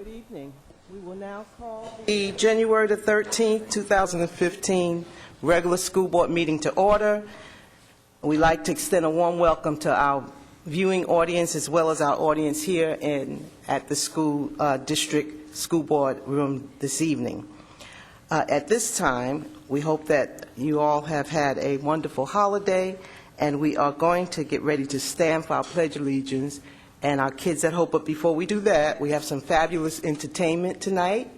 Good evening. We will now call the January the 13th, 2015 regular school board meeting to order. We'd like to extend a warm welcome to our viewing audience as well as our audience here at the school district school board room this evening. At this time, we hope that you all have had a wonderful holiday, and we are going to get ready to stand for our Pledge of Allegiance and our kids at Hope. But before we do that, we have some fabulous entertainment tonight,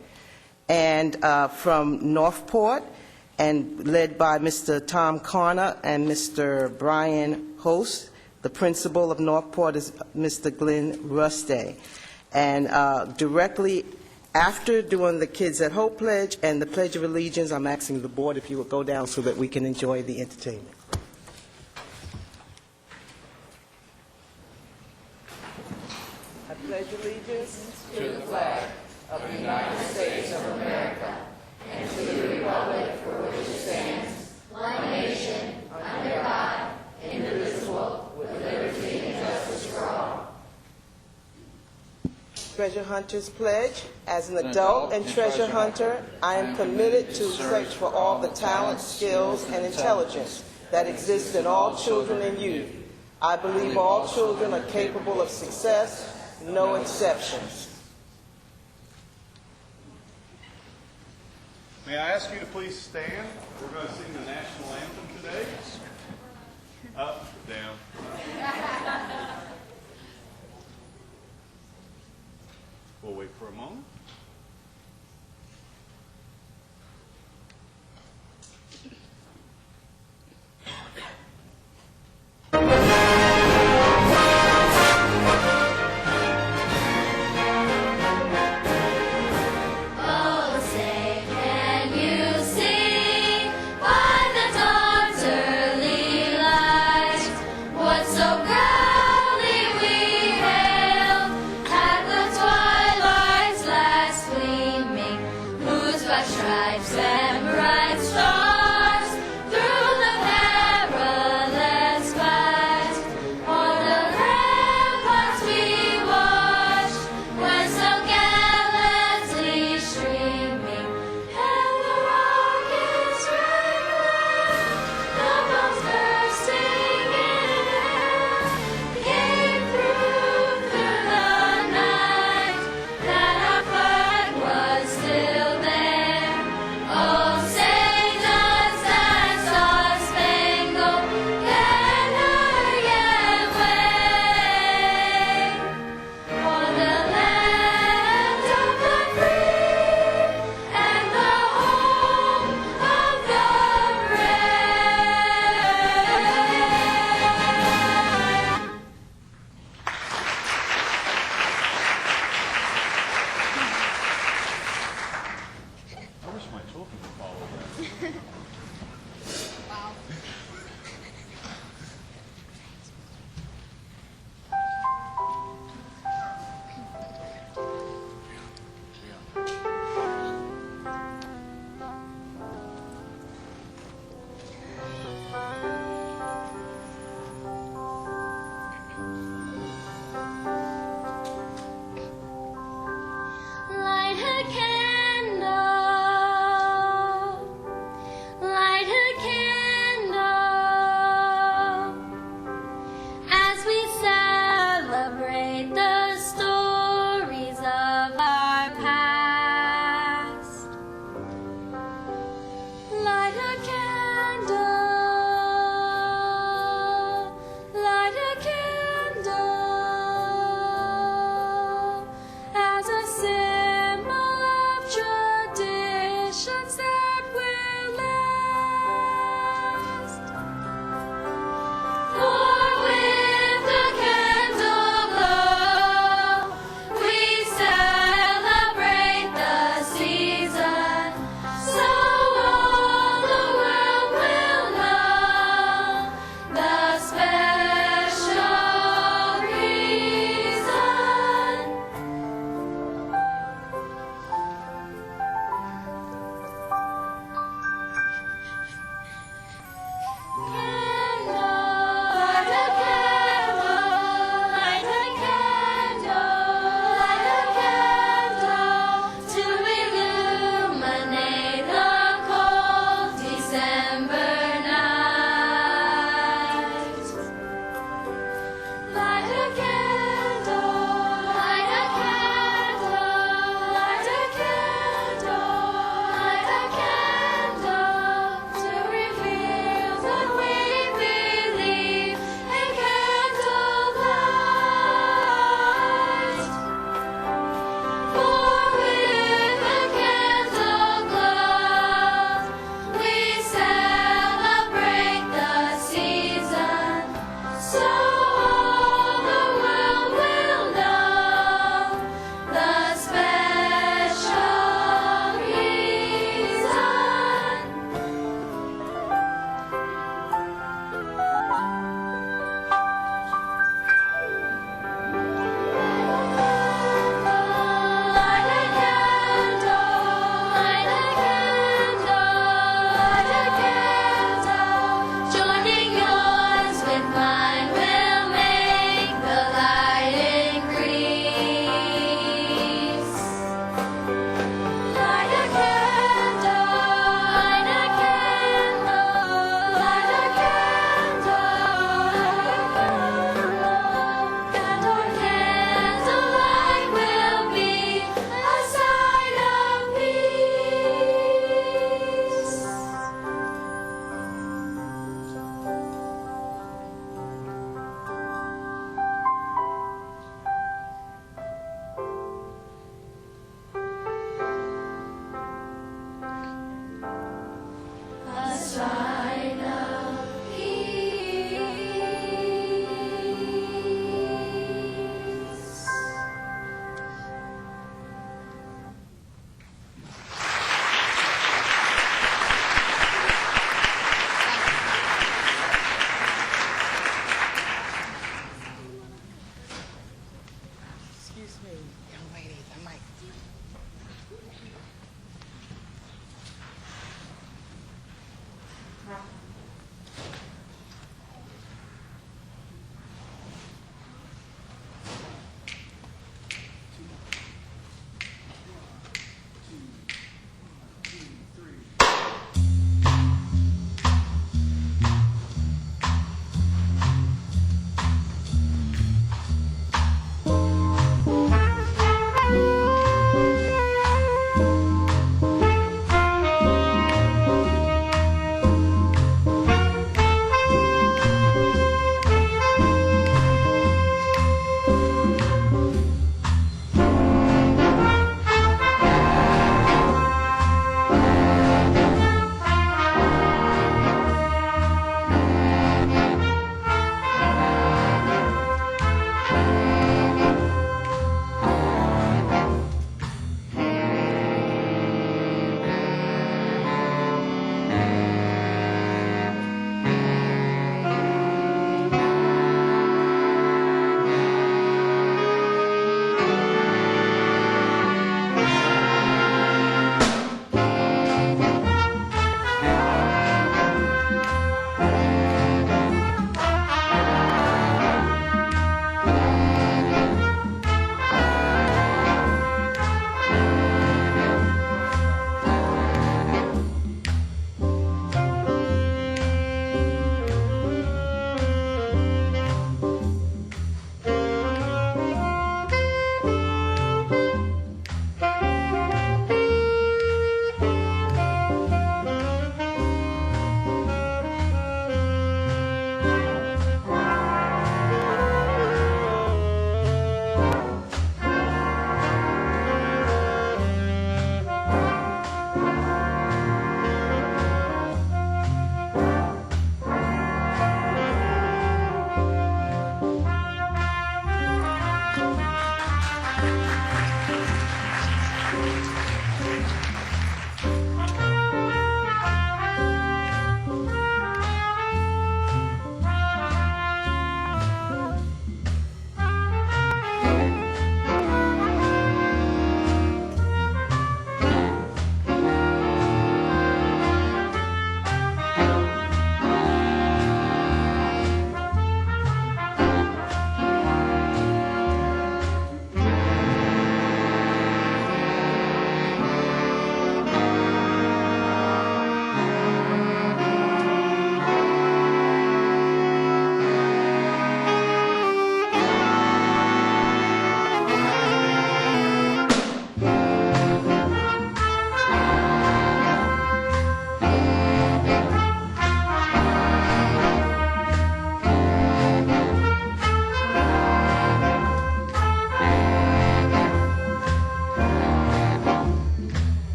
and from Northport, and led by Mr. Tom Carner and Mr. Brian Host. The principal of Northport is Mr. Glenn Ruste. And directly after doing the Kids at Hope Pledge and the Pledge of Allegiance, I'm asking the board if you would go down so that we can enjoy the entertainment. I pledge allegiance to the flag of the United States of America and to the republic for which it stands, one nation, under God, indivisible, with liberty and justice for all. Treasure Hunters Pledge. As an adult and treasure hunter, I am committed to search for all the talent, skills, and intelligence that exist in all children and youth. I believe all children are capable of success, no exceptions. May I ask you to please stand? We're going to sing the national anthem today. Up, down. We'll wait for a moment.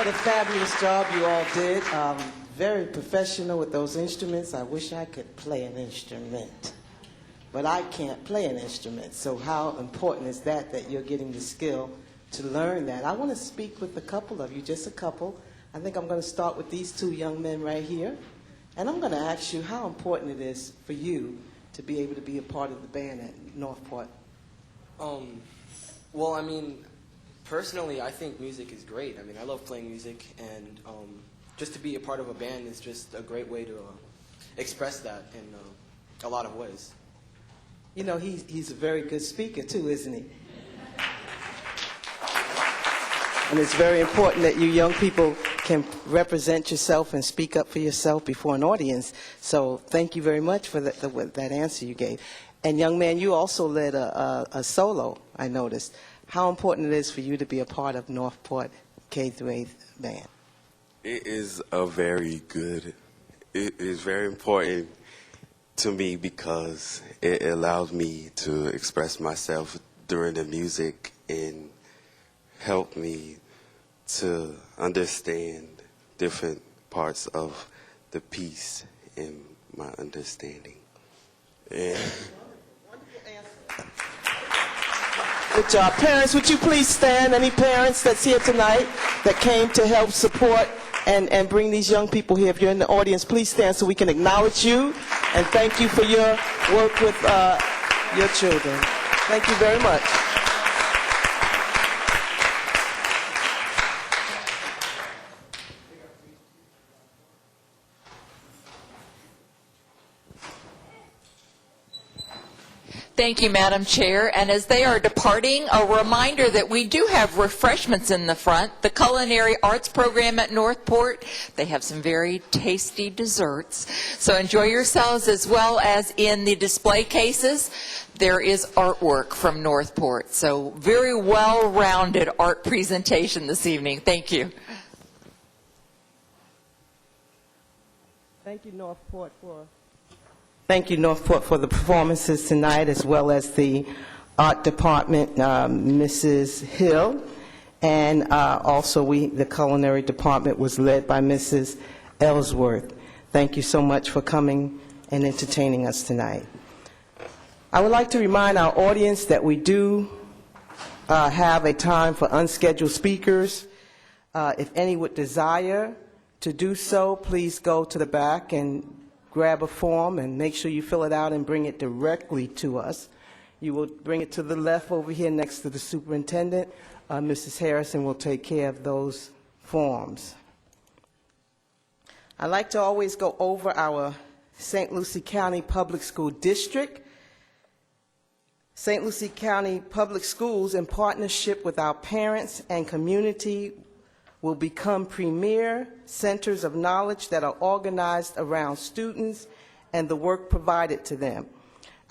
What a fabulous job you all did. Very professional with those instruments. I wish I could play an instrument, but I can't play an instrument. So how important is that you're getting the skill to learn that? I want to speak with a couple of you, just a couple. I think I'm going to start with these two young men right here. And I'm going to ask you how important it is for you to be able to be a part of the band at Northport. Well, I mean, personally, I think music is great. I mean, I love playing music, and just to be a part of a band is just a great way to express that in a lot of ways. You know, he's a very good speaker, too, isn't he? And it's very important that you young people can represent yourself and speak up for yourself before an audience. So thank you very much for that answer you gave. And young man, you also led a solo, I noticed. How important it is for you to be a part of Northport K through 8th band? It is very important to me because it allows me to express myself during the music and help me to understand different parts of the piece in my understanding. And good job. Parents, would you please stand? Any parents that's here tonight that came to help support and bring these young people here? If you're in the audience, please stand so we can acknowledge you and thank you for your work with your children. Thank you very much. Thank you, Madam Chair. And as they are departing, a reminder that we do have refreshments in the front. The Culinary Arts Program at Northport, they have some very tasty desserts. So enjoy yourselves, as well as in the display cases, there is artwork from Northport. So very well-rounded art presentation this evening. Thank you. Thank you, Northport, for the performances tonight, as well as the art department, Mrs. Hill, and also the culinary department was led by Mrs. Ellsworth. Thank you so much for coming and entertaining us tonight. I would like to remind our audience that we do have a time for unscheduled speakers. If any would desire to do so, please go to the back and grab a form and make sure you fill it out and bring it directly to us. You will bring it to the left over here next to the superintendent. Mrs. Harrison will take care of those forms. I like to always go over our St. Lucie County Public School District. St. Lucie County Public Schools, in partnership with our parents and community, will become premier centers of knowledge that are organized around students and the work provided to them.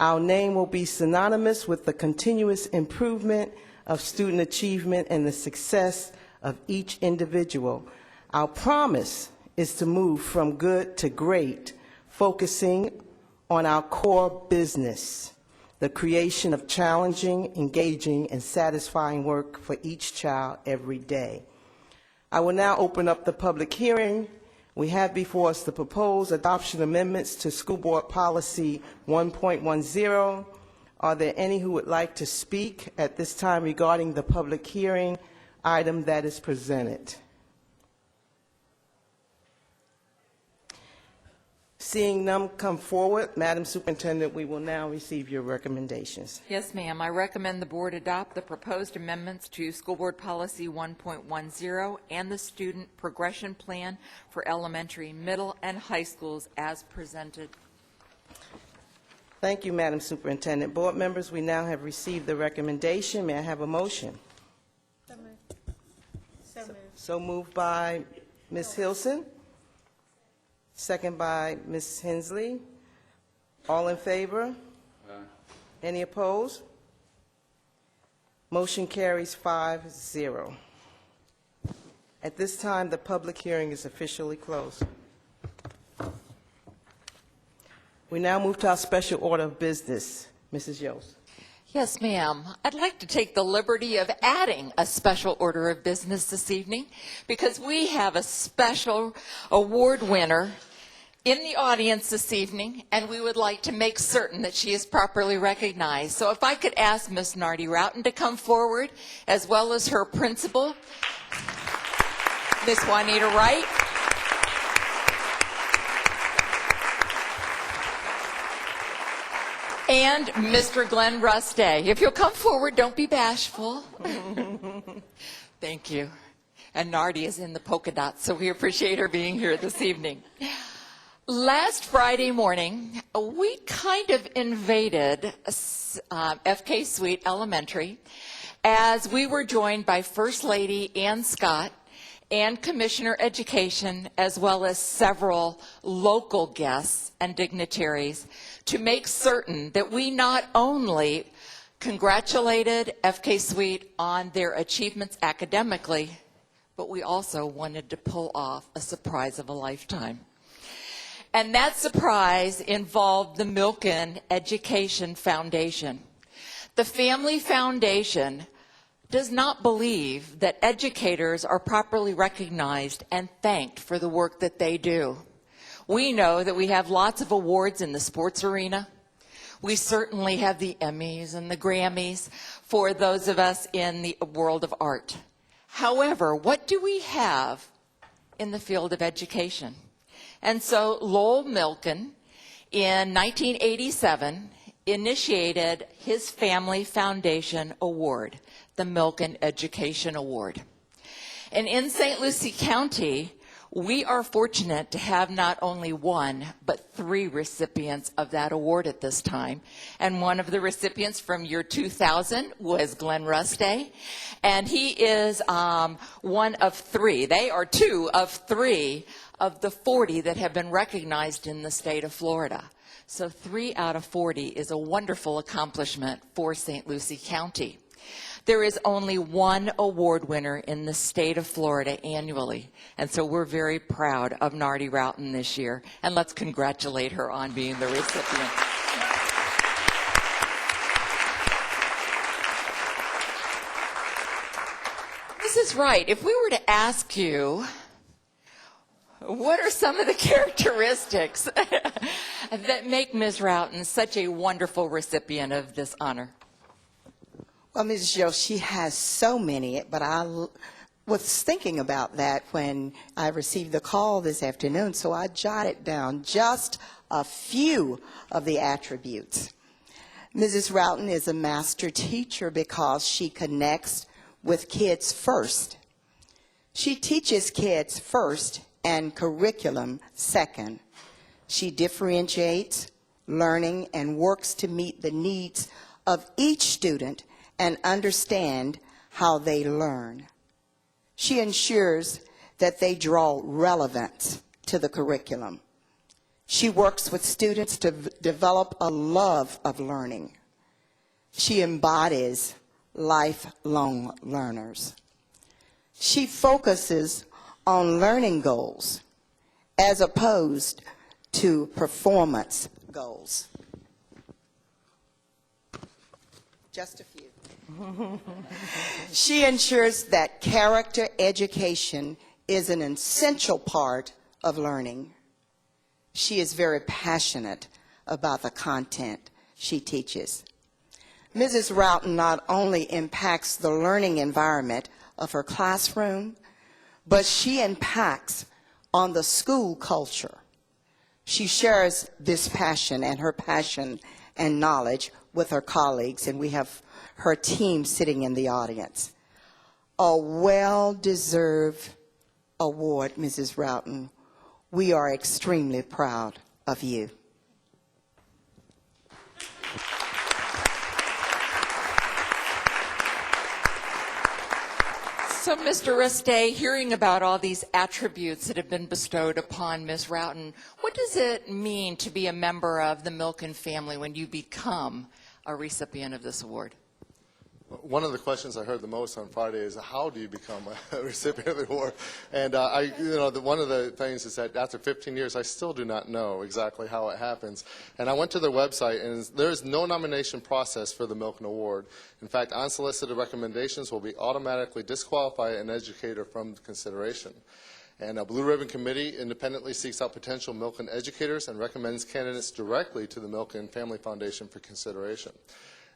Our name will be synonymous with the continuous improvement of student achievement and the success of each individual. Our promise is to move from good to great, focusing on our core business, the creation of challenging, engaging, and satisfying work for each child every day. I will now open up the public hearing. We have before us the proposed adoption amendments to School Board Policy 1.10. Are there any who would like to speak at this time regarding the public hearing item that is presented? Seeing none come forward, Madam Superintendent, we will now receive your recommendations. Yes, ma'am. I recommend the board adopt the proposed amendments to School Board Policy 1.10 and the Student Progression Plan for elementary, middle, and high schools as presented. Thank you, Madam Superintendent. Board members, we now have received the recommendation. May I have a motion? So moved. So moved. So moved by Ms. Hilson, second by Ms. Hensley. All in favor? Aye. Any opposed? Motion carries 5-0. At this time, the public hearing is officially closed. We now move to our special order of business. Mrs. Yost. Yes, ma'am. I'd like to take the liberty of adding a special order of business this evening because we have a special award winner in the audience this evening, and we would like to make certain that she is properly recognized. So if I could ask Ms. Nardi Roughton to come forward, as well as her principal, Ms. Juanita Wright. And Mr. Glenn Rustay. If you'll come forward, don't be bashful. Thank you. And Nardi is in the polka dots, so we appreciate her being here this evening. Last Friday morning, we kind of invaded FK Suite Elementary as we were joined by First Lady Ann Scott and Commissioner Education, as well as several local guests and dignitaries, to make certain that we not only congratulated FK Suite on their achievements academically, but we also wanted to pull off a surprise of a lifetime. And that surprise involved the Milken Education Foundation. The Family Foundation does not believe that educators are properly recognized and thanked for the work that they do. We know that we have lots of awards in the sports arena. We certainly have the Emmys and the Grammys for those of us in the world of art. However, what do we have in the field of education? And so Lowell Milken, in 1987, initiated his Family Foundation Award, the Milken Education Award. And in St. Lucie County, we are fortunate to have not only one, but 3 recipients of that award at this time. And one of the recipients from year 2000 was Glenn Rustay. And he is one of 3. They are 2 of 3 of the 40 that have been recognized in the state of Florida. So 3 out of 40 is a wonderful accomplishment for St. Lucie County. There is only one award winner in the state of Florida annually, and so we're very proud of Nardi Roughton this year, and let's congratulate her on being the recipient. Mrs. Wright, if we were to ask you, what are some of the characteristics that make Ms. Roughton such a wonderful recipient of this honor? Well, Mrs. Joe, she has so many, but I was thinking about that when I received the call this afternoon, so I jotted down just a few of the attributes. Mrs. Roughton is a master teacher because she connects with kids first. She teaches kids first and curriculum second. She differentiates learning and works to meet the needs of each student and understand how they learn. She ensures that they draw relevance to the curriculum. She works with students to develop a love of learning. She embodies lifelong learners. She focuses on learning goals as opposed to performance goals. Just a few. She ensures that character education is an essential part of learning. She is very passionate about the content she teaches. Mrs. Roughton not only impacts the learning environment of her classroom, but she impacts on the school culture. She shares this passion and her passion and knowledge with her colleagues, and we have her team sitting in the audience. A well-deserved award, Mrs. Roughton. We are extremely proud of you. So, Mr. Rustay, hearing about all these attributes that have been bestowed upon Ms. Roughton, what does it mean to be a member of the Milken family when you become a recipient of this award? One of the questions I heard the most on Friday is, how do you become a recipient of the award? And one of the things is that after 15 years, I still do not know exactly how it happens. And I went to their website, and there is no nomination process for the Milken Award. In fact, unsolicited recommendations will be automatically disqualify an educator from consideration. And a Blue Ribbon Committee independently seeks out potential Milken educators and recommends candidates directly to the Milken Family Foundation for consideration.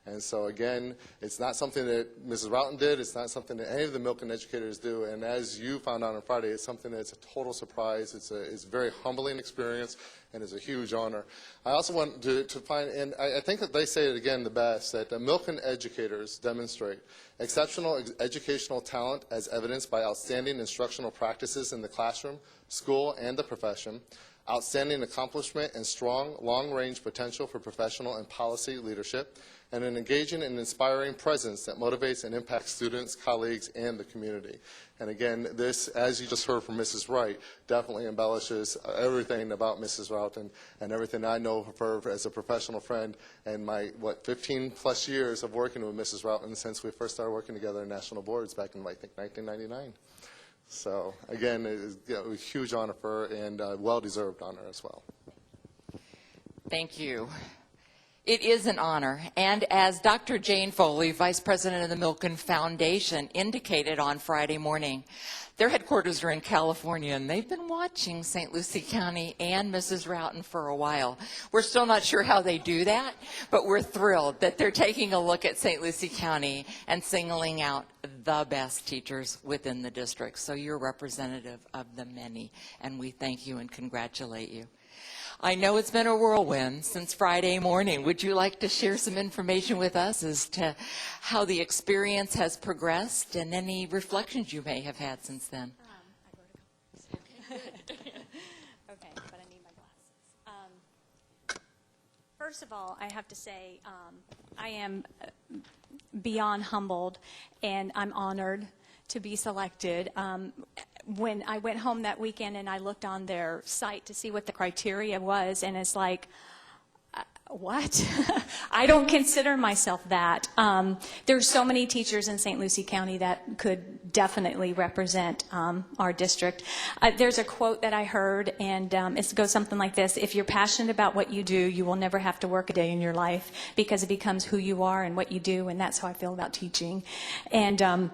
And so, again, it's not something that Mrs. Roughton did. It's not something that any of the Milken educators do. And as you found out on Friday, it's something that's a total surprise. It's a very humbling experience, and it's a huge honor. I also want to find, and I think that they say it again the best, that the Milken educators demonstrate exceptional educational talent as evidenced by outstanding instructional practices in the classroom, school, and the profession, outstanding accomplishment and strong long-range potential for professional and policy leadership, and an engaging and inspiring presence that motivates and impacts students, colleagues, and the community. And again, this, as you just heard from Mrs. Wright, definitely embellishes everything about Mrs. Roughton and everything I know of her as a professional friend and my, 15-plus years of working with Mrs. Roughton since we first started working together in national boards back in, I think, 1999. So, again, it is a huge honor for her and a well-deserved honor as well. Thank you. It is an honor, and as Dr. Jane Foley, Vice President of the Milken Foundation, indicated on Friday morning, their headquarters are in California, and they've been watching St. Lucie County and Mrs. Roughton for a while. We're still not sure how they do that, but we're thrilled that they're taking a look at St. Lucie County and singling out the best teachers within the district. So you're representative of the many, and we thank you and congratulate you. I know it's been a whirlwind since Friday morning. Would you like to share some information with us as to how the experience has progressed and any reflections you may have had since then? Okay, but I need my glasses. First of all, I have to say I am beyond humbled, and I'm honored to be selected. When I went home that weekend and I looked on their site to see what the criteria was, and it's like, what? I don't consider myself that. There's so many teachers in St. Lucie County that could definitely represent our district. There's a quote that I heard, and it goes something like this: if you're passionate about what you do, you will never have to work a day in your life, because it becomes who you are and what you do, and that's how I feel about teaching. And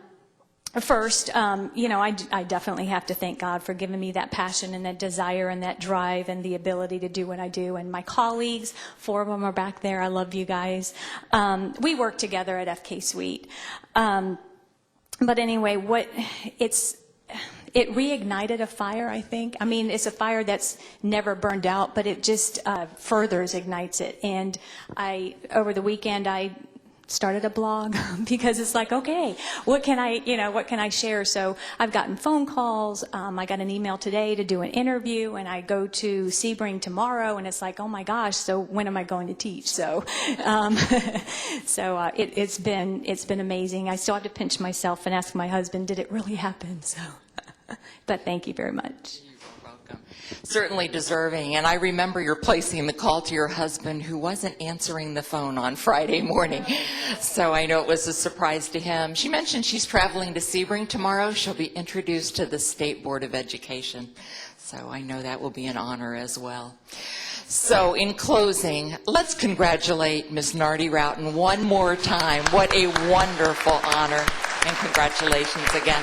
first, I definitely have to thank God for giving me that passion and that desire and that drive and the ability to do what I do. And my colleagues, 4 of them are back there. I love you guys. We work together at FK Suite. But anyway, it reignited a fire, I think. I mean, it's a fire that's never burned out, but it just ignites it. And over the weekend, I started a blog because it's like, okay, what can I share? So I've gotten phone calls. I got an email today to do an interview, and I go to Sebring tomorrow, and it's like, oh my gosh, so when am I going to teach? So, it's been amazing. I still have to pinch myself and ask my husband, did it really happen? So, but thank you very much. Certainly deserving, and I remember your placing the call to your husband, who wasn't answering the phone on Friday morning, so I know it was a surprise to him. She mentioned she's traveling to Sebring tomorrow. She'll be introduced to the State Board of Education, so I know that will be an honor as well. So in closing, let's congratulate Ms. Nardi Roughton one more time. What a wonderful honor, and congratulations again.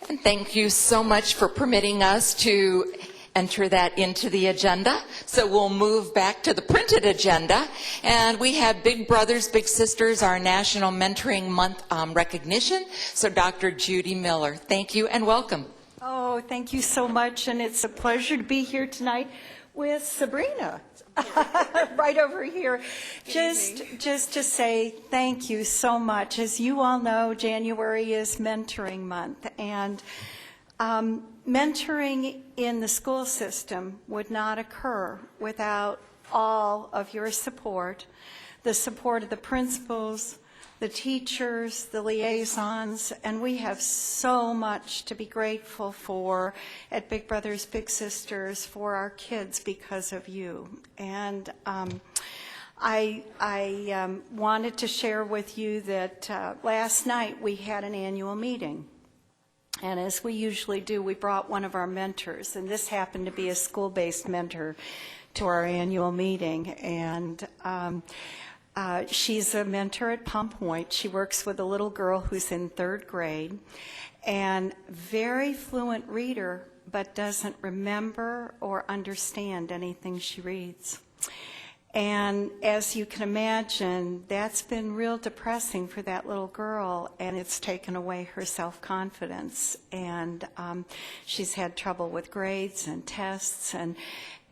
And thank you so much for permitting us to enter that into the agenda. So we'll move back to the printed agenda. And we have Big Brothers, Big Sisters, our National Mentoring Month recognition. So Dr. Judy Miller, thank you and welcome. Oh, thank you so much. And it's a pleasure to be here tonight with Sabrina. Right over here. Just to say thank you so much. As you all know, January is Mentoring Month, and mentoring in the school system would not occur without all of your support, the support of the principals, the teachers, the liaisons, and we have so much to be grateful for at Big Brothers Big Sisters for our kids because of you. And I wanted to share with you that last night we had an annual meeting. And as we usually do, we brought one of our mentors, and this happened to be a school-based mentor to our annual meeting. And she's a mentor at Palm Point. She works with a little girl who's in 3rd grade, and very fluent reader, but doesn't remember or understand anything she reads. And as you can imagine, that's been real depressing for that little girl, and it's taken away her self-confidence. And she's had trouble with grades and tests.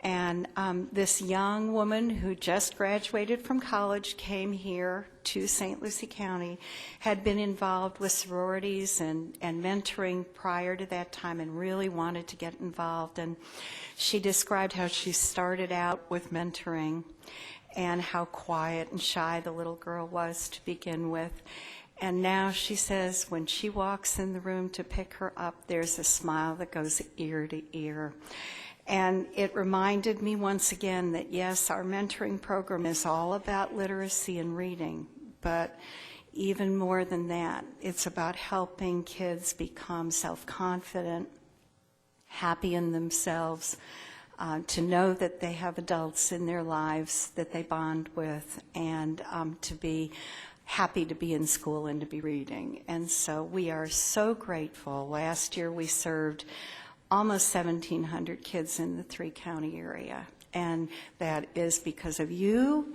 And this young woman who just graduated from college came here to St. Lucie County, had been involved with sororities and mentoring prior to that time and really wanted to get involved. And she described how she started out with mentoring and how quiet and shy the little girl was to begin with. And now she says when she walks in the room to pick her up, there's a smile that goes ear to ear. And it reminded me once again that, yes, our mentoring program is all about literacy and reading, but even more than that, it's about helping kids become self-confident, happy in themselves, to know that they have adults in their lives that they bond with, and to be happy to be in school and to be reading. And so we are so grateful. Last year we served almost 1,700 kids in the 3-county area, and that is because of you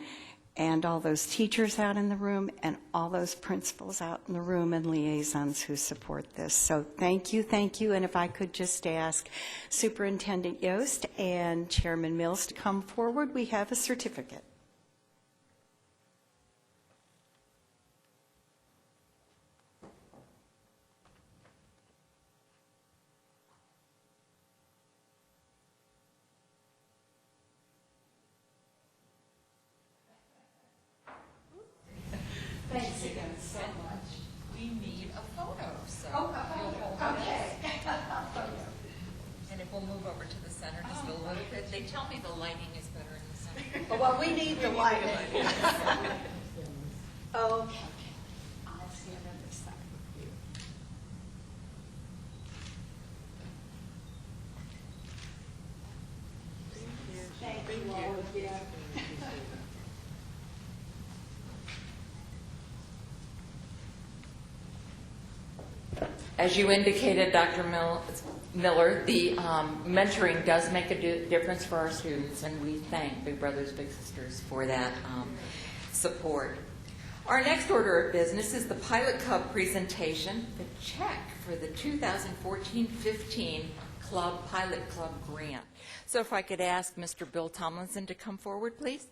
and all those teachers out in the room and all those principals out in the room and liaisons who support this. So thank you, and if I could just ask Superintendent Yost and Chairman Mills to come forward, we have a certificate. Thanks again so much. We need a photo, so. Okay. And if we'll move over to the center just a little bit. They tell me the lighting is better in the center. Well, we need the lighting. Okay. I'll stand on this side. Thank you all again. As you indicated, Dr. Miller, the mentoring does make a difference for our students, and we thank Big Brothers Big Sisters for that support. Our next order of business is the Pilot Club presentation, the check for the 2014-15 Pilot Club grant. So if I could ask Mr. Bill Tomlinson to come forward, please.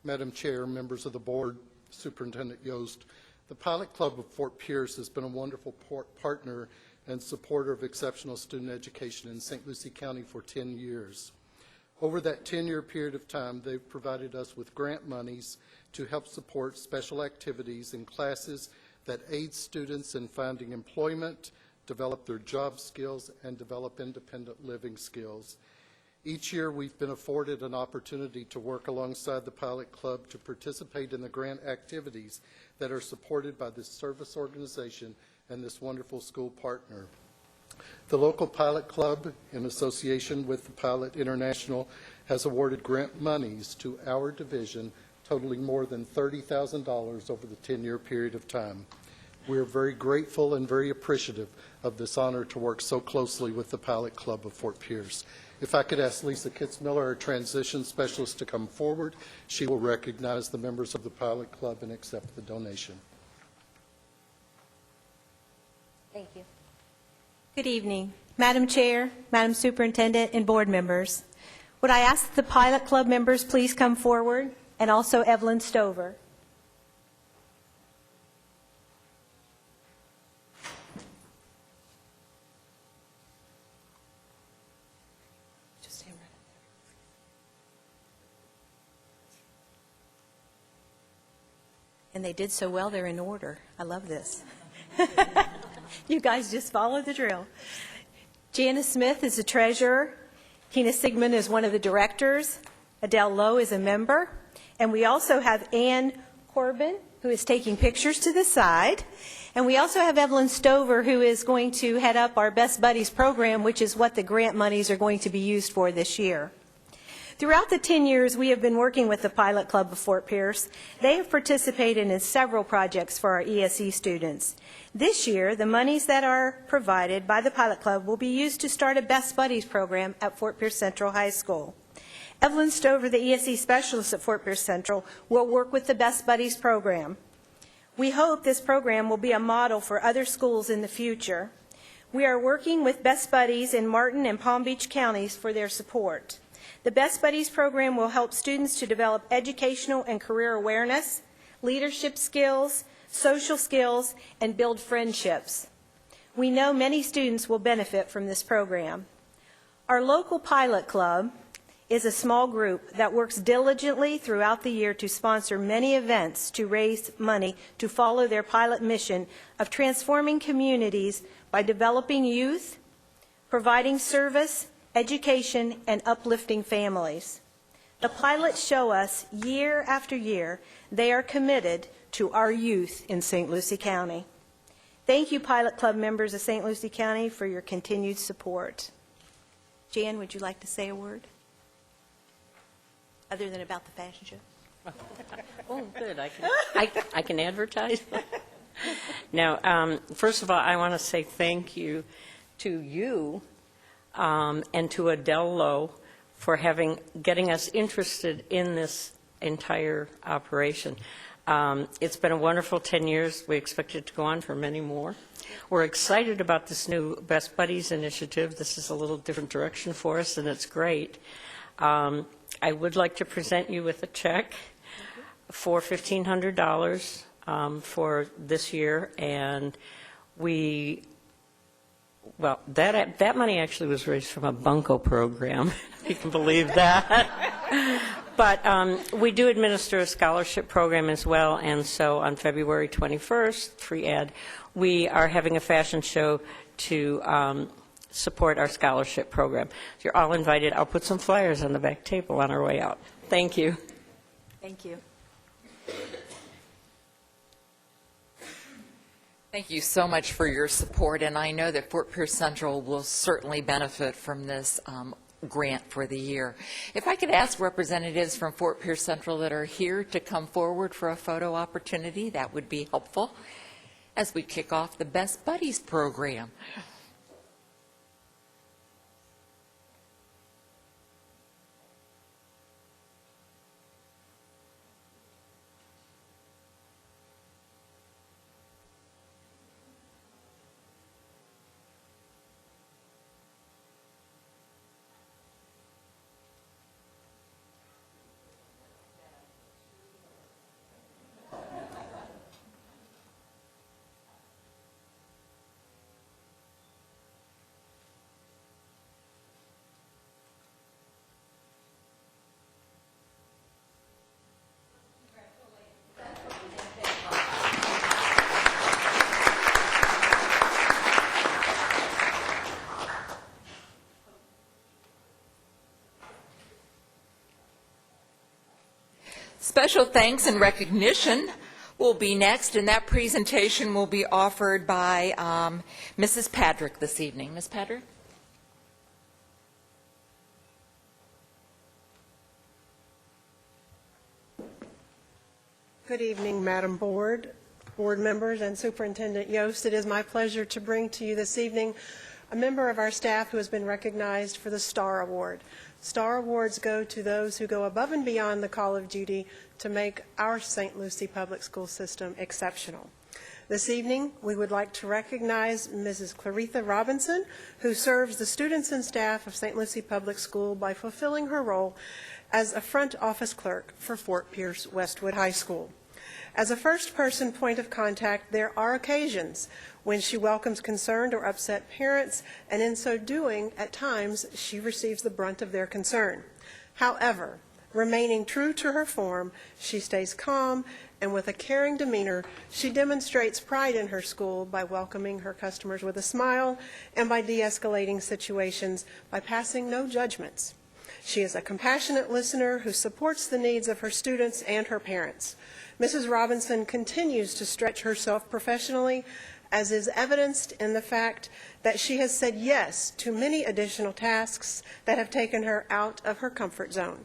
Madam Chair, members of the board, Superintendent Yost, the Pilot Club of Fort Pierce has been a wonderful partner and supporter of exceptional student education in St. Lucie County for 10 years. Over that 10-year period of time, they've provided us with grant monies to help support special activities and classes that aid students in finding employment, develop their job skills, and develop independent living skills. Each year, we've been afforded an opportunity to work alongside the Pilot Club to participate in the grant activities that are supported by this service organization and this wonderful school partner. The local Pilot Club, in association with the Pilot International, has awarded grant monies to our division totaling more than $30,000 over the 10-year period of time. We are very grateful and very appreciative of this honor to work so closely with the Pilot Club of Fort Pierce. If I could ask Lisa Kitzmiller, our transition specialist, to come forward, she will recognize the members of the Pilot Club and accept the donation. Thank you. Good evening, Madam Chair, Madam Superintendent, and board members. Would I ask the Pilot Club members please come forward, and also Evelyn Stover. And they did so well, they're in order. I love this. You guys just follow the drill. Janice Smith is the treasurer. Tina Sigmund is one of the directors. Adele Lowe is a member. And we also have Ann Corbin, who is taking pictures to the side. And we also have Evelyn Stover, who is going to head up our Best Buddies program, which is what the grant monies are going to be used for this year. Throughout the 10 years we have been working with the Pilot Club of Fort Pierce, they have participated in several projects for our ESE students. This year, the monies that are provided by the Pilot Club will be used to start a Best Buddies program at Fort Pierce Central High School. Evelyn Stover, the ESE specialist at Fort Pierce Central, will work with the Best Buddies program. We hope this program will be a model for other schools in the future. We are working with Best Buddies in Martin and Palm Beach counties for their support. The Best Buddies program will help students to develop educational and career awareness, leadership skills, social skills, and build friendships. We know many students will benefit from this program. Our local Pilot Club is a small group that works diligently throughout the year to sponsor many events to raise money to follow their pilot mission of transforming communities by developing youth, providing service, education, and uplifting families. The pilots show us year after year they are committed to our youth in St. Lucie County. Thank you, Pilot Club members of St. Lucie County, for your continued support. Jan, would you like to say a word? Other than about the fashion show? Oh, good. I can advertise. Now, first of all, I want to say thank you to you and to Adele Lowe for getting us interested in this entire operation. It's been a wonderful 10 years. We expect it to go on for many more. We're excited about this new Best Buddies initiative. This is a little different direction for us, and it's great. I would like to present you with a check for $1,500 for this year, and well, that money actually was raised from a Bunko program, if you can believe that. But we do administer a scholarship program as well, and so on February 21st, free ad, we are having a fashion show to support our scholarship program. You're all invited. I'll put some flyers on the back table on our way out. Thank you. Thank you. Thank you so much for your support, and I know that Fort Pierce Central will certainly benefit from this grant for the year. If I could ask representatives from Fort Pierce Central that are here to come forward for a photo opportunity, that would be helpful as we kick off the Best Buddies program. Special thanks and recognition will be next, and that presentation will be offered by Mrs. Patrick this evening. Ms. Patrick? Good evening, Madam Board members, and Superintendent Yost. It is my pleasure to bring to you this evening a member of our staff who has been recognized for the STAR Award. STAR Awards go to those who go above and beyond the call of duty to make our St. Lucie public school system exceptional. This evening, we would like to recognize Mrs. Claretha Robinson, who serves the students and staff of St. Lucie Public School by fulfilling her role as a front office clerk for Fort Pierce Westwood High School. As a first-person point of contact, there are occasions when she welcomes concerned or upset parents, and in so doing, at times, she receives the brunt of their concern. However, remaining true to her form, she stays calm and with a caring demeanor, she demonstrates pride in her school by welcoming her customers with a smile and by de-escalating situations by passing no judgments. She is a compassionate listener who supports the needs of her students and her parents. Mrs. Robinson continues to stretch herself professionally, as is evidenced in the fact that she has said yes to many additional tasks that have taken her out of her comfort zone.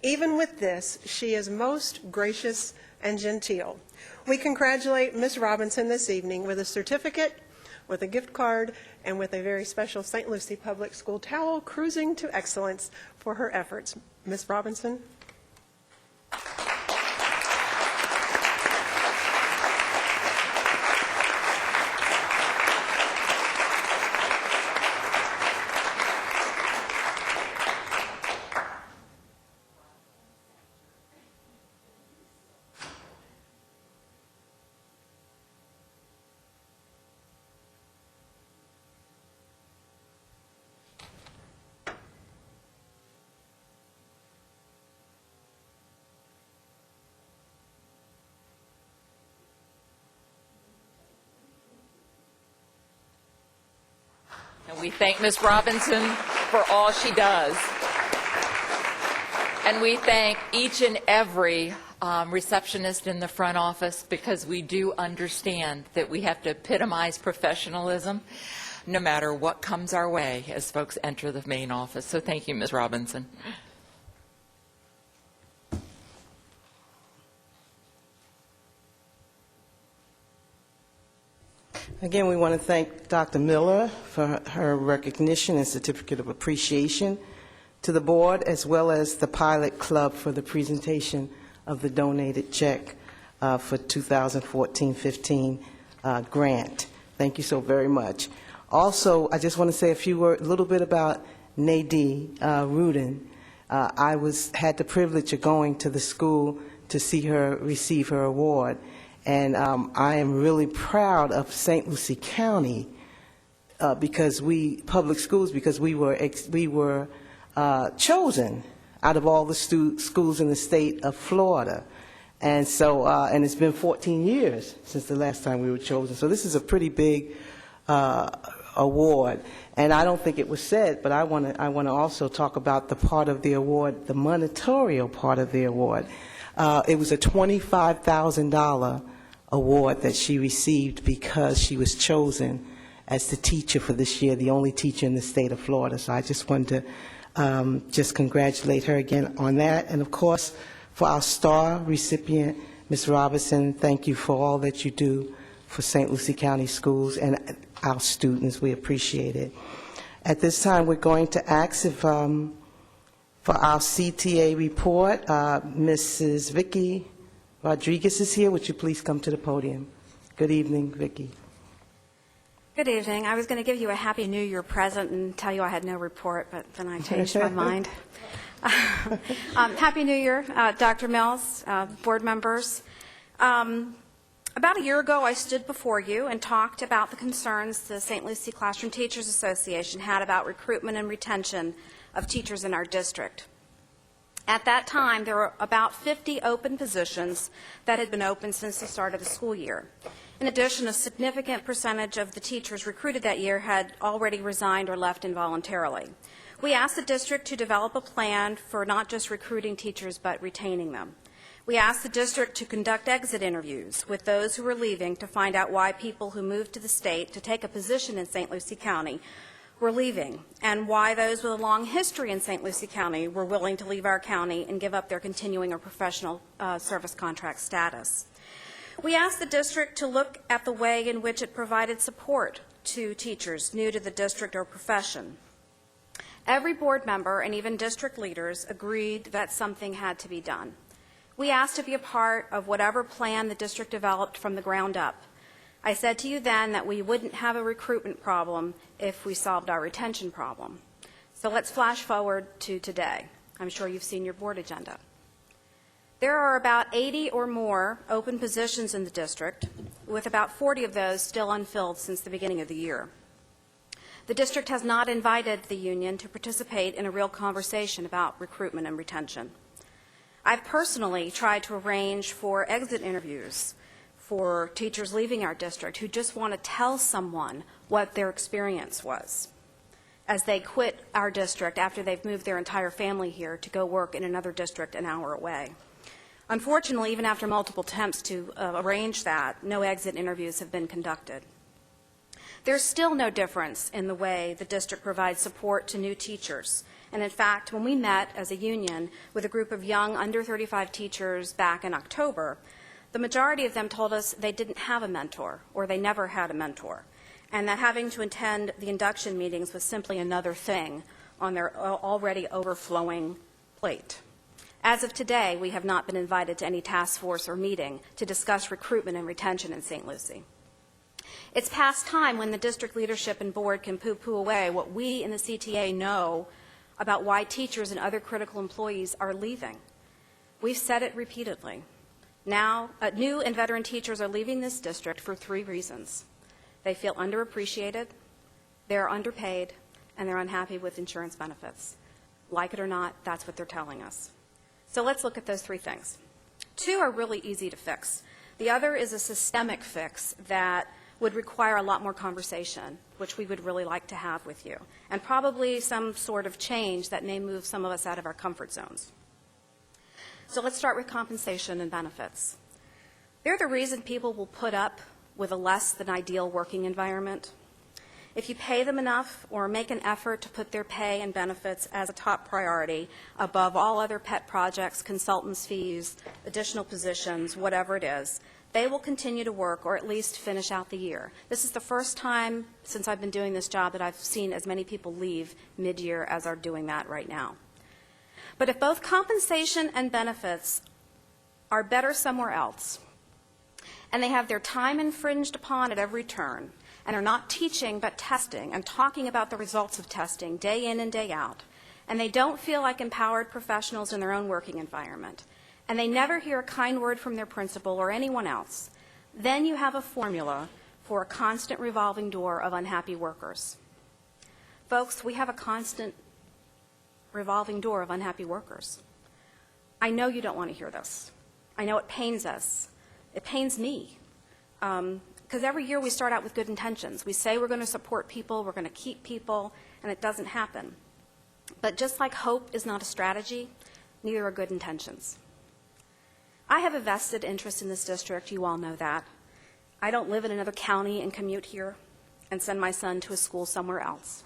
Even with this, she is most gracious and genteel. We congratulate Ms. Robinson this evening with a certificate, with a gift card, and with a very special St. Lucie Public School towel, Cruising to Excellence, for her efforts. Ms. Robinson. And we thank Ms. Robinson for all she does. And we thank each and every receptionist in the front office, because we do understand that we have to epitomize professionalism no matter what comes our way as folks enter the main office. So thank you, Ms. Robinson. Again, we want to thank Dr. Miller for her recognition and certificate of appreciation to the board, as well as the Pilot Club for the presentation of the donated check for 2014-15 grant. Thank you so very much. Also, I just want to say a little bit about Nadine Rudin. I had the privilege of going to the school to see her receive her award. And I am really proud of St. Lucie County because public schools, because we were chosen out of all the schools in the state of Florida. And so, and it's been 14 years since the last time we were chosen. So this is a pretty big award. And I don't think it was said, but I want to also talk about the part of the award, the monetorial part of the award. It was a $25,000 award that she received because she was chosen as the teacher for this year, the only teacher in the state of Florida. So I just wanted to just congratulate her again on that. And of course, for our star recipient, Ms. Robinson, thank you for all that you do for St. Lucie County Schools and our students. We appreciate it. At this time, we're going to ask if, for our CTA report, Mrs. Vicki Rodriguez is here. Would you please come to the podium? Good evening, Vicki. Good evening. I was going to give you a Happy New Year present and tell you I had no report, but then I changed my mind. Happy New Year, Dr. Mills, board members. About a year ago, I stood before you and talked about the concerns the St. Lucie Classroom Teachers Association had about recruitment and retention of teachers in our district. At that time, there were about 50 open positions that had been open since the start of the school year. In addition, a significant percentage of the teachers recruited that year had already resigned or left involuntarily. We asked the district to develop a plan for not just recruiting teachers, but retaining them. We asked the district to conduct exit interviews with those who were leaving to find out why people who moved to the state to take a position in St. Lucie County were leaving, and why those with a long history in St. Lucie County were willing to leave our county and give up their continuing or professional service contract status. We asked the district to look at the way in which it provided support to teachers new to the district or profession. Every board member and even district leaders agreed that something had to be done. We asked to be a part of whatever plan the district developed from the ground up. I said to you then that we wouldn't have a recruitment problem if we solved our retention problem. So let's flash forward to today. I'm sure you've seen your board agenda. There are about 80 or more open positions in the district, with about 40 of those still unfilled since the beginning of the year. The district has not invited the union to participate in a real conversation about recruitment and retention. I've personally tried to arrange for exit interviews for teachers leaving our district who just want to tell someone what their experience was as they quit our district after they've moved their entire family here to go work in another district an hour away. Unfortunately, even after multiple attempts to arrange that, no exit interviews have been conducted. There's still no difference in the way the district provides support to new teachers. And in fact, when we met as a union with a group of young under 35 teachers back in October, the majority of them told us they didn't have a mentor or they never had a mentor, and that having to attend the induction meetings was simply another thing on their already overflowing plate. As of today, we have not been invited to any task force or meeting to discuss recruitment and retention in St. Lucie. It's past time when the district leadership and board can poo-poo away what we in the CTA know about why teachers and other critical employees are leaving. We've said it repeatedly. Now, new and veteran teachers are leaving this district for 3 reasons. They feel underappreciated, they're underpaid, and they're unhappy with insurance benefits. Like it or not, that's what they're telling us. So let's look at those 3 things. 2 are really easy to fix. The other is a systemic fix that would require a lot more conversation, which we would really like to have with you, and probably some sort of change that may move some of us out of our comfort zones. So let's start with compensation and benefits. They're the reason people will put up with a less than ideal working environment. If you pay them enough or make an effort to put their pay and benefits as a top priority above all other pet projects, consultants' fees, additional positions, whatever it is, they will continue to work or at least finish out the year. This is the first time since I've been doing this job that I've seen as many people leave mid-year as are doing that right now. But if both compensation and benefits are better somewhere else, and they have their time infringed upon at every turn, and are not teaching but testing and talking about the results of testing day in and day out, and they don't feel like empowered professionals in their own working environment, and they never hear a kind word from their principal or anyone else, then you have a formula for a constant revolving door of unhappy workers. Folks, we have a constant revolving door of unhappy workers. I know you don't want to hear this. I know it pains us. It pains me. Because every year we start out with good intentions. We say we're going to support people, we're going to keep people, and it doesn't happen. But just like hope is not a strategy, neither are good intentions. I have a vested interest in this district. You all know that. I don't live in another county and commute here and send my son to a school somewhere else.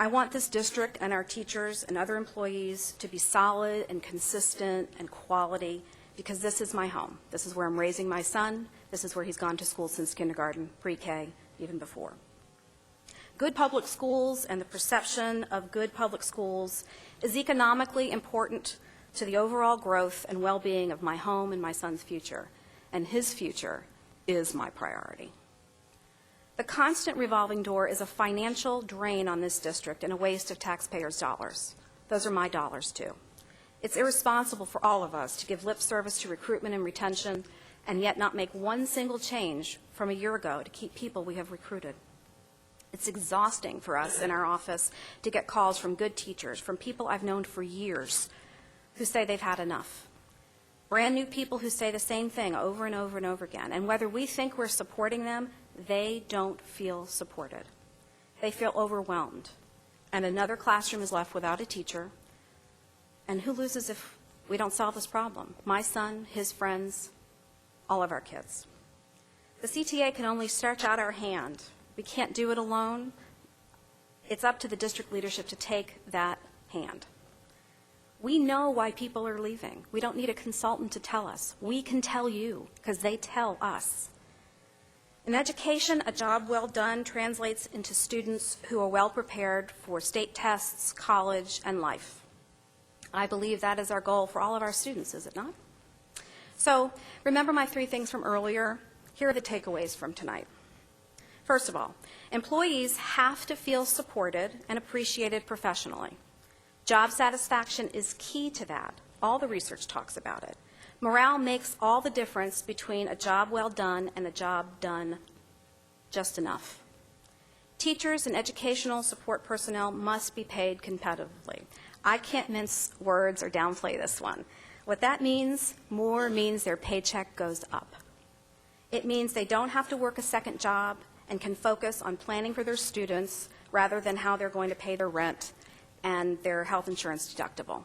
I want this district and our teachers and other employees to be solid and consistent and quality, because this is my home. This is where I'm raising my son. This is where he's gone to school since kindergarten, pre-K, even before. Good public schools and the perception of good public schools is economically important to the overall growth and well-being of my home and my son's future, and his future is my priority. The constant revolving door is a financial drain on this district and a waste of taxpayers' dollars. Those are my dollars, too. It's irresponsible for all of us to give lip service to recruitment and retention and yet not make one single change from a year ago to keep people we have recruited. It's exhausting for us in our office to get calls from good teachers, from people I've known for years, who say they've had enough. Brand new people who say the same thing over and over and over again. And whether we think we're supporting them, they don't feel supported. They feel overwhelmed. And another classroom is left without a teacher. And who loses if we don't solve this problem? My son, his friends, all of our kids. The CTA can only stretch out our hand. We can't do it alone. It's up to the district leadership to take that hand. We know why people are leaving. We don't need a consultant to tell us. We can tell you because they tell us. In education, a job well done translates into students who are well prepared for state tests, college, and life. I believe that is our goal for all of our students, is it not? So remember my 3 things from earlier? Here are the takeaways from tonight. First of all, employees have to feel supported and appreciated professionally. Job satisfaction is key to that. All the research talks about it. Morale makes all the difference between a job well done and a job done just enough. Teachers and educational support personnel must be paid competitively. I can't mince words or downplay this one. What that means, more means their paycheck goes up. It means they don't have to work a second job and can focus on planning for their students rather than how they're going to pay their rent and their health insurance deductible.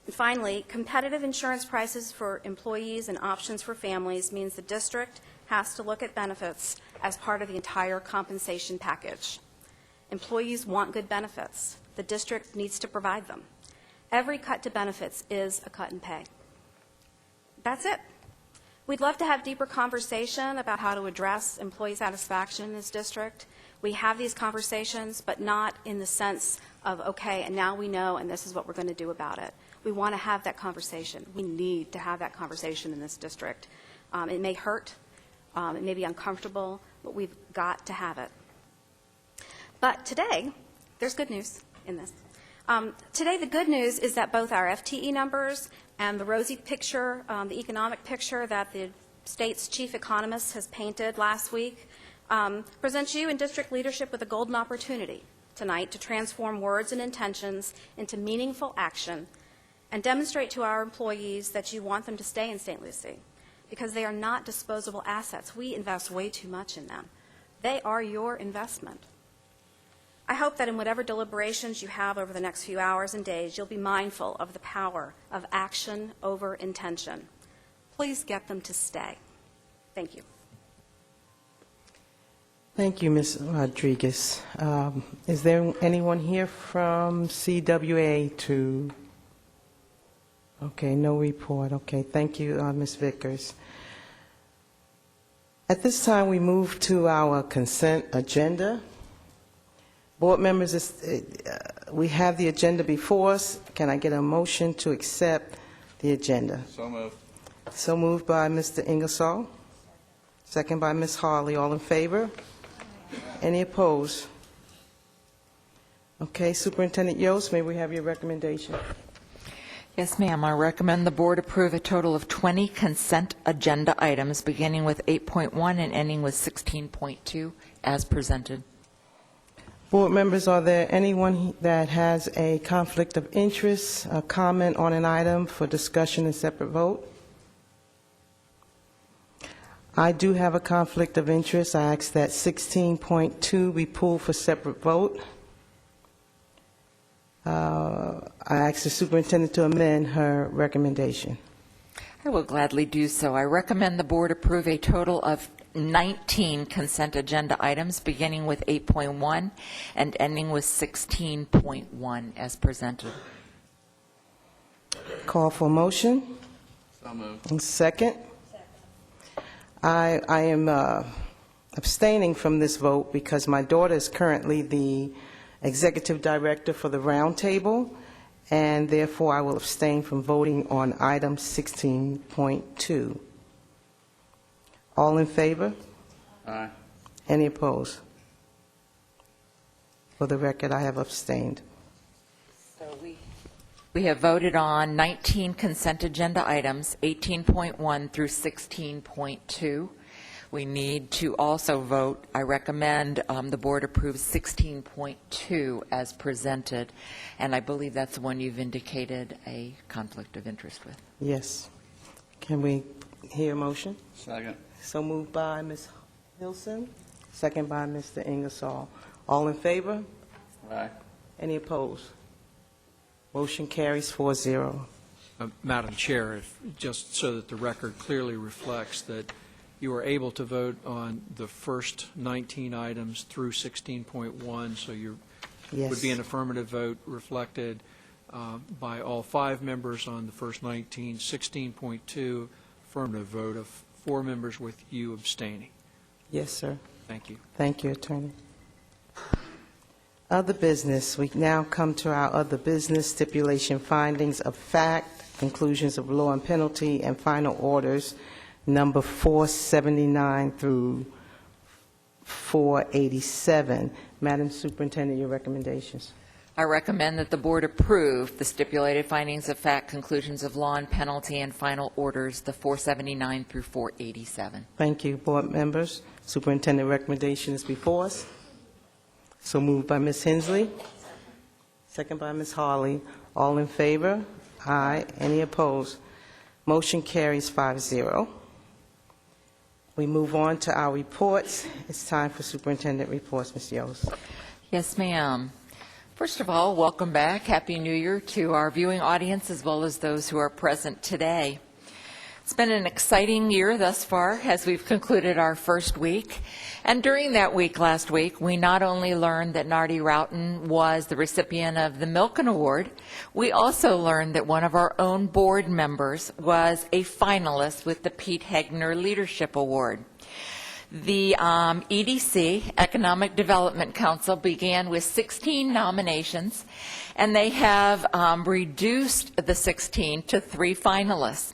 And finally, competitive insurance prices for employees and options for families means the district has to look at benefits as part of the entire compensation package. Employees want good benefits. The district needs to provide them. Every cut to benefits is a cut in pay. That's it. We'd love to have deeper conversation about how to address employee satisfaction in this district. We have these conversations, but not in the sense of, okay, and now we know, and this is what we're going to do about it. We want to have that conversation. We need to have that conversation in this district. It may hurt. It may be uncomfortable, but we've got to have it. But today, there's good news in this. Today, the good news is that both our FTE numbers and the rosy picture, the economic picture that the state's chief economist has painted last week, presents you and district leadership with a golden opportunity tonight to transform words and intentions into meaningful action and demonstrate to our employees that you want them to stay in St. Lucie, because they are not disposable assets. We invest way too much in them. They are your investment. I hope that in whatever deliberations you have over the next few hours and days, you'll be mindful of the power of action over intention. Please get them to stay. Thank you. Thank you, Ms. Rodriguez. Is there anyone here from CWA to? Okay, no report. Okay, thank you, Ms. Vickers. At this time, we move to our consent agenda. Board members, we have the agenda before us. Can I get a motion to accept the agenda? So moved. So moved by Mr. Ingersoll. Second by Ms. Harley. All in favor? Any opposed? Okay, Superintendent Yost, may we have your recommendation? Yes, ma'am. I recommend the board approve a total of 20 consent agenda items, beginning with 8.1 and ending with 16.2, as presented. Board members, are there anyone that has a conflict of interest, a comment on an item for discussion and separate vote? I do have a conflict of interest. I ask that 16.2 be pulled for separate vote. I ask the superintendent to amend her recommendation. I will gladly do so. I recommend the board approve a total of 19 consent agenda items, beginning with 8.1 and ending with 16.1 as presented. Call for motion. So moved. And second. I am abstaining from this vote because my daughter is currently the executive director for the roundtable, and therefore I will abstain from voting on item 16.2. All in favor? Aye. Any opposed? For the record, I have abstained. So we have voted on 19 consent agenda items, 18.1 through 16.2. We need to also vote, I recommend the board approve 16.2 as presented, and I believe that's the one you've indicated a conflict of interest with. Yes. Can we hear a motion? Second. So moved by Ms. Hilson, second by Mr. Ingersoll. All in favor? Aye. Any opposed? Motion carries 4-0. Madam Chair, just so that the record clearly reflects that you are able to vote on the first 19 items through 16.1, so you Yes. would be an affirmative vote reflected by all 5 members on the first 19, 16.2, affirmative vote of 4 members with you abstaining. Yes, sir. Thank you. Thank you, Attorney. Other business. We now come to our other business, stipulation findings of fact, conclusions of law and penalty, and final orders, number 479 through 487. Madam Superintendent, your recommendations. I recommend that the board approve the stipulated findings of fact, conclusions of law and penalty, and final orders, the 479 through 487. Thank you, board members. Superintendent recommendation is before us. So moved by Ms. Hensley, second by Ms. Harley. All in favor? Aye. Any opposed? Motion carries 5-0. We move on to our reports. It's time for superintendent reports. Ms. Yost. Yes, ma'am. First of all, welcome back. Happy New Year to our viewing audience as well as those who are present today. It's been an exciting year thus far as we've concluded our first week. And during that week last week, we not only learned that Nardi Roughton was the recipient of the Milken Award, we also learned that one of our own board members was a finalist with the Pete Hegner Leadership Award. The EDC, Economic Development Council, began with 16 nominations, and they have reduced the 16 to 3 finalists.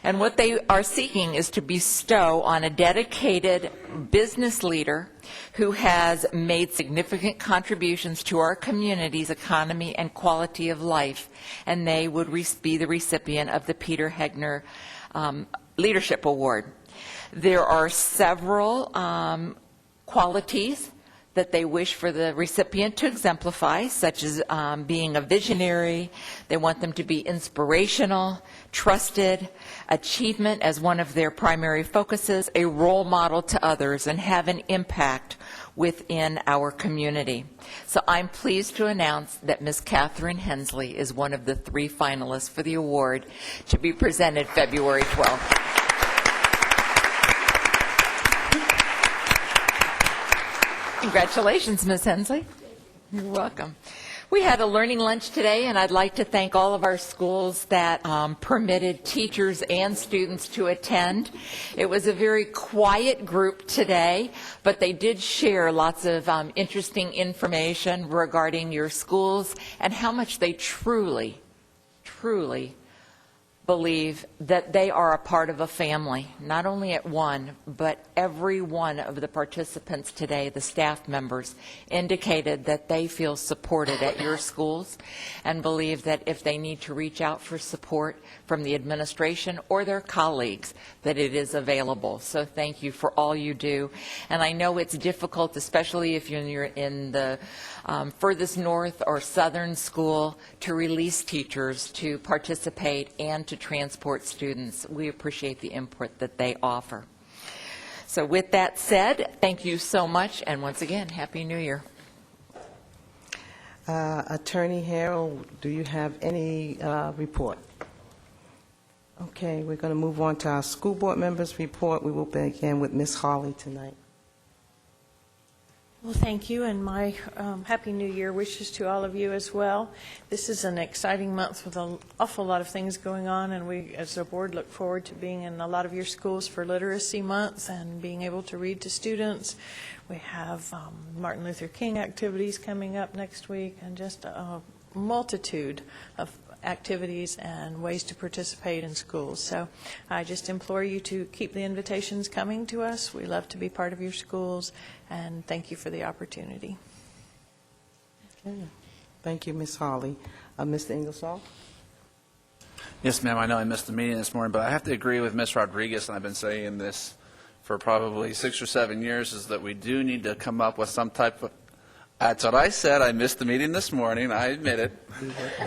And what they are seeking is to bestow on a dedicated business leader who has made significant contributions to our community's economy and quality of life, and they would be the recipient of the Peter Hegner Leadership Award. There are several qualities that they wish for the recipient to exemplify, such as being a visionary. They want them to be inspirational, trusted, achievement as one of their primary focuses, a role model to others, and have an impact within our community. So I'm pleased to announce that Ms. Catherine Hensley is one of the 3 finalists for the award to be presented February 12th. Congratulations, Ms. Hensley. You're welcome. We had a learning lunch today, and I'd like to thank all of our schools that permitted teachers and students to attend. It was a very quiet group today, but they did share lots of interesting information regarding your schools and how much they truly believe that they are a part of a family, not only at one, but every one of the participants today, the staff members, indicated that they feel supported at your schools and believe that if they need to reach out for support from the administration or their colleagues, that it is available. So thank you for all you do. And I know it's difficult, especially if you're in the furthest north or southern school, to release teachers to participate and to transport students. We appreciate the input that they offer. So with that said, thank you so much, and once again, Happy New Year. Attorney Harold, do you have any report? Okay, we're going to move on to our school board members' report. We will begin with Ms. Hawley tonight. Well, thank you, and my Happy New Year wishes to all of you as well. This is an exciting month with an awful lot of things going on, and we, as a board, look forward to being in a lot of your schools for Literacy Month and being able to read to students. We have Martin Luther King activities coming up next week, and just a multitude of activities and ways to participate in schools. So I just implore you to keep the invitations coming to us. We love to be part of your schools, and thank you for the opportunity. Okay. Thank you, Ms. Hawley. Mr. Ingersoll? Yes, ma'am. I know I missed the meeting this morning, but I have to agree with Ms. Rodriguez, and I've been saying this for probably 6 or 7 years, is that we do need to come up with some type of That's what I said. I missed the meeting this morning. I admit it,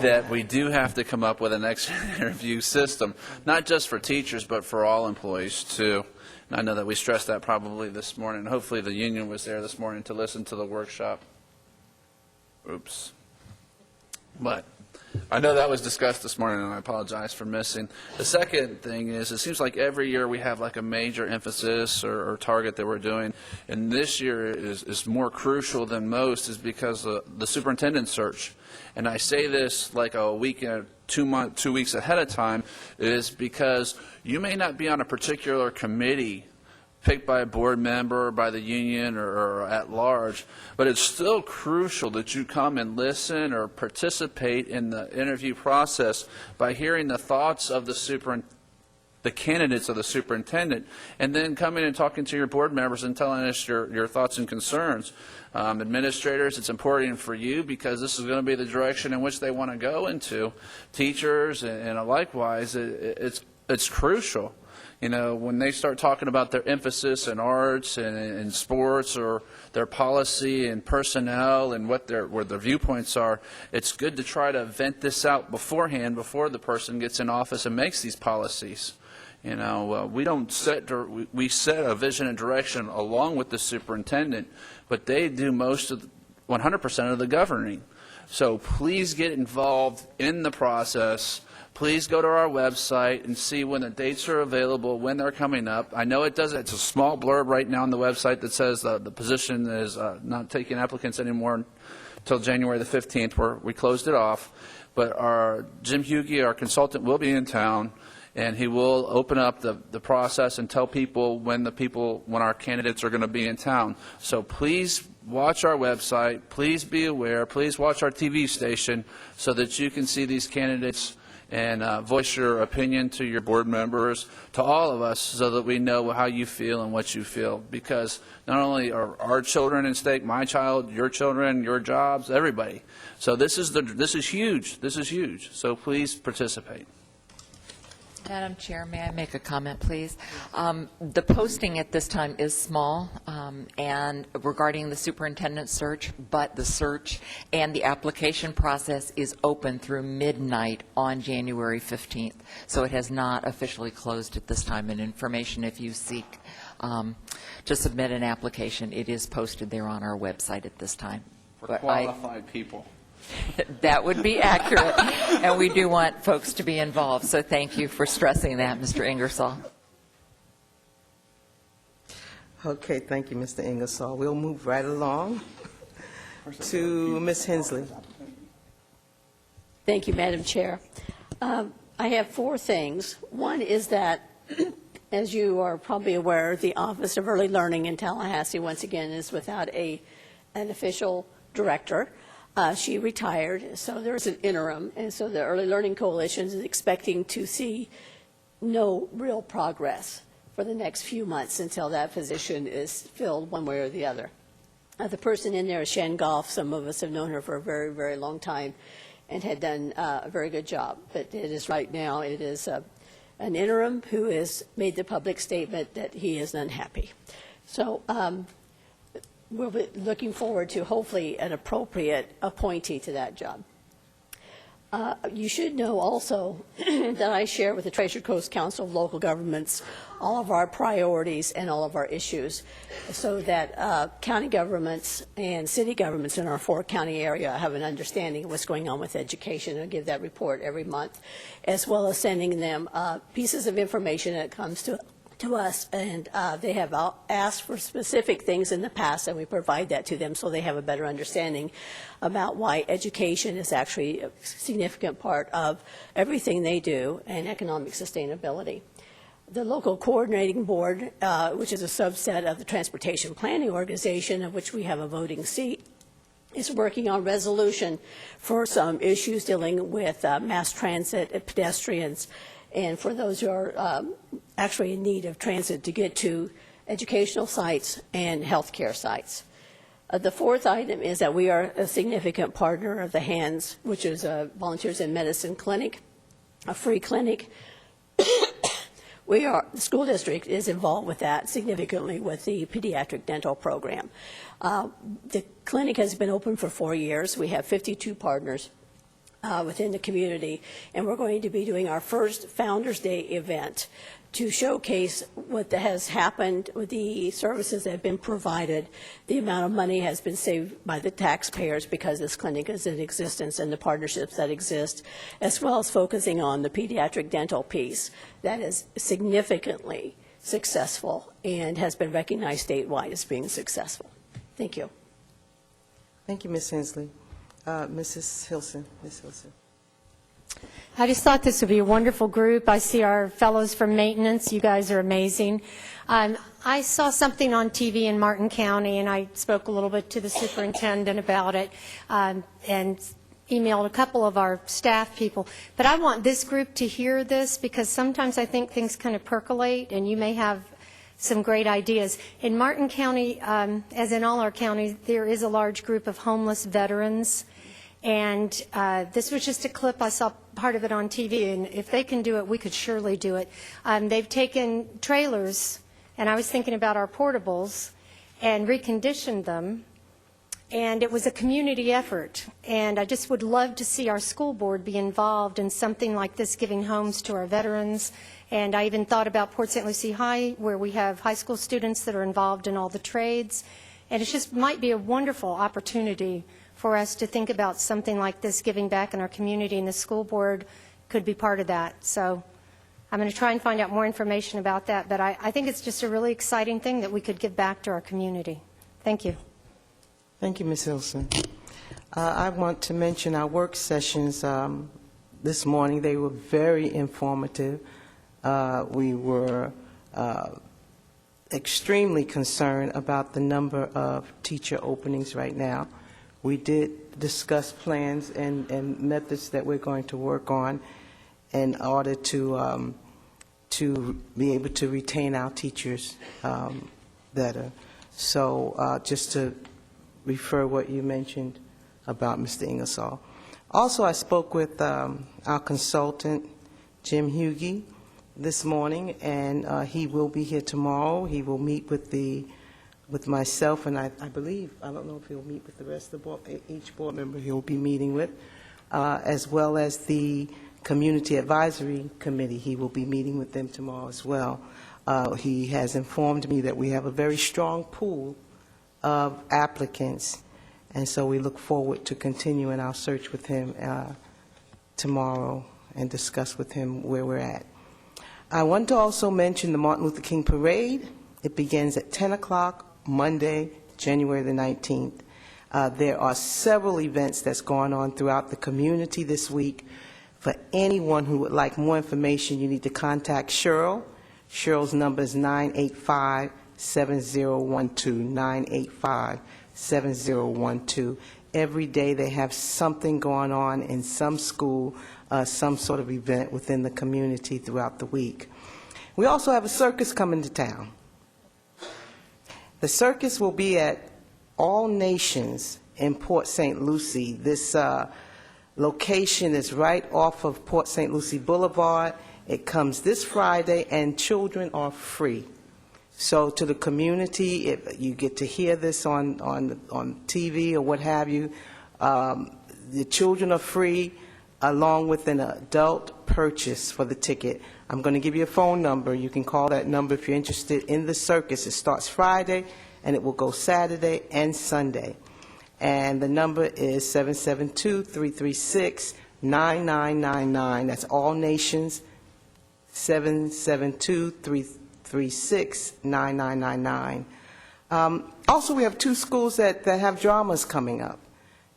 that we do have to come up with an exit interview system, not just for teachers, but for all employees, too. And I know that we stressed that probably this morning. Hopefully the union was there this morning to listen to the workshop. Oops. But I know that was discussed this morning, and I apologize for missing. The second thing is, it seems like every year we have like a major emphasis or target that we're doing, and this year is more crucial than most, is because of the superintendent search. And I say this like a week and 2 weeks ahead of time, is because you may not be on a particular committee picked by a board member or by the union or at large, but it's still crucial that you come and listen or participate in the interview process by hearing the thoughts of the candidates of the superintendent, and then coming and talking to your board members and telling us your thoughts and concerns. Administrators, it's important for you because this is going to be the direction in which they want to go into. Teachers and likewise, it's crucial. You know, when they start talking about their emphasis in arts and in sports or their policy and personnel and where their viewpoints are, it's good to try to vent this out beforehand, before the person gets in office and makes these policies. You know, we set a vision and direction along with the superintendent, but they do 100% of the governing. So please get involved in the process. Please go to our website and see when the dates are available, when they're coming up. I know it's a small blurb right now on the website that says the position is not taking applicants anymore until January the 15th, where we closed it off. But Jim Hughey, our consultant, will be in town, and he will open up the process and tell people when our candidates are going to be in town. So please watch our website. Please be aware. Please watch our TV station so that you can see these candidates and voice your opinion to your board members, to all of us, so that we know how you feel and what you feel. Because not only are our children at stake, my child, your children, your jobs, everybody. So this is huge. This is huge. So please participate. Madam Chair, may I make a comment, please? The posting at this time is small, and regarding the superintendent search, but the search and the application process is open through midnight on January 15th. So it has not officially closed at this time. And information, if you seek to submit an application, it is posted there on our website at this time. For qualified people. That would be accurate, and we do want folks to be involved, so thank you for stressing that, Mr. Ingersoll. Okay, thank you, Mr. Ingersoll. We'll move right along to Ms. Hensley. Thank you, Madam Chair. I have 4 things. One is that, as you are probably aware, the Office of Early Learning in Tallahassee, once again, is without an official director. She retired, so there's an interim, and so the Early Learning Coalition is expecting to see no real progress for the next few months until that position is filled one way or the other. The person in there is Shan Goff. Some of us have known her for a very, very long time and had done a very good job. But it is right now, it is an interim who has made the public statement that he is unhappy. So we'll be looking forward to hopefully an appropriate appointee to that job. You should know also that I share with the Treasure Coast Council of Local Governments all of our priorities and all of our issues, so that county governments and city governments in our 4-county area have an understanding of what's going on with education. I give that report every month, as well as sending them pieces of information that comes to us, and they have asked for specific things in the past, and we provide that to them so they have a better understanding about why education is actually a significant part of everything they do and economic sustainability. The local coordinating board, which is a subset of the Transportation Planning Organization, of which we have a voting seat, is working on resolution for some issues dealing with mass transit and pedestrians, and for those who are actually in need of transit to get to educational sites and healthcare sites. The 4th item is that we are a significant partner of the HANDS, which is a Volunteers in Medicine clinic, a free clinic. The school district is involved with that significantly with the pediatric dental program. The clinic has been open for 4 years. We have 52 partners within the community, and we're going to be doing our first Founders Day event to showcase what has happened with the services that have been provided, the amount of money has been saved by the taxpayers because this clinic is in existence, and the partnerships that exist, as well as focusing on the pediatric dental piece that is significantly successful and has been recognized statewide as being successful. Thank you. Thank you, Ms. Hensley. Mrs. Hilson. Ms. Hilson. I just thought this would be a wonderful group. I see our fellows from maintenance. You guys are amazing. I saw something on TV in Martin County, and I spoke a little bit to the superintendent about it and emailed a couple of our staff people. But I want this group to hear this, because sometimes I think things kind of percolate, and you may have some great ideas. In Martin County, as in all our counties, there is a large group of homeless veterans. And this was just a clip. I saw part of it on TV, and if they can do it, we could surely do it. They've taken trailers, and I was thinking about our portables, and reconditioned them, and it was a community effort. And I just would love to see our school board be involved in something like this, giving homes to our veterans. And I even thought about Port St. Lucie High, where we have high school students that are involved in all the trades. And it just might be a wonderful opportunity for us to think about something like this, giving back in our community, and the school board could be part of that. So I'm going to try and find out more information about that, but I think it's just a really exciting thing that we could give back to our community. Thank you. Thank you, Ms. Hilson. I want to mention our work sessions this morning. They were very informative. We were extremely concerned about the number of teacher openings right now. We did discuss plans and methods that we're going to work on in order to be able to retain our teachers better. So just to refer what you mentioned about Mr. Ingersoll. Also, I spoke with our consultant, Jim Hughey, this morning, and he will be here tomorrow. He will meet with myself, and I believe, I don't know if he'll meet with the rest of the board, each board member he'll be meeting with, as well as the Community Advisory Committee. He will be meeting with them tomorrow as well. He has informed me that we have a very strong pool of applicants, and so we look forward to continuing our search with him tomorrow and discuss with him where we're at. I want to also mention the Martin Luther King Parade. It begins at 10 o'clock Monday, January the 19th. There are several events that's going on throughout the community this week. For anyone who would like more information, you need to contact Cheryl. Cheryl's number is 985-7012, 985-7012. Every day they have something going on in some school, some sort of event within the community throughout the week. We also have a circus coming to town. The circus will be at All Nations in Port St. Lucie. This location is right off of Port St. Lucie Boulevard. It comes this Friday, and children are free. So to the community, if you get to hear this on TV or what have you, the children are free, along with an adult purchase for the ticket. I'm going to give you a phone number. You can call that number if you're interested in the circus. It starts Friday, and it will go Saturday and Sunday. And the number is 772-336-9999. That's All Nations, 772-336-9999. Also, we have two schools that have dramas coming up.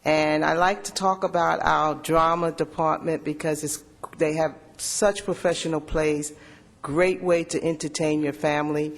And I like to talk about our drama department because they have such professional plays, great way to entertain your family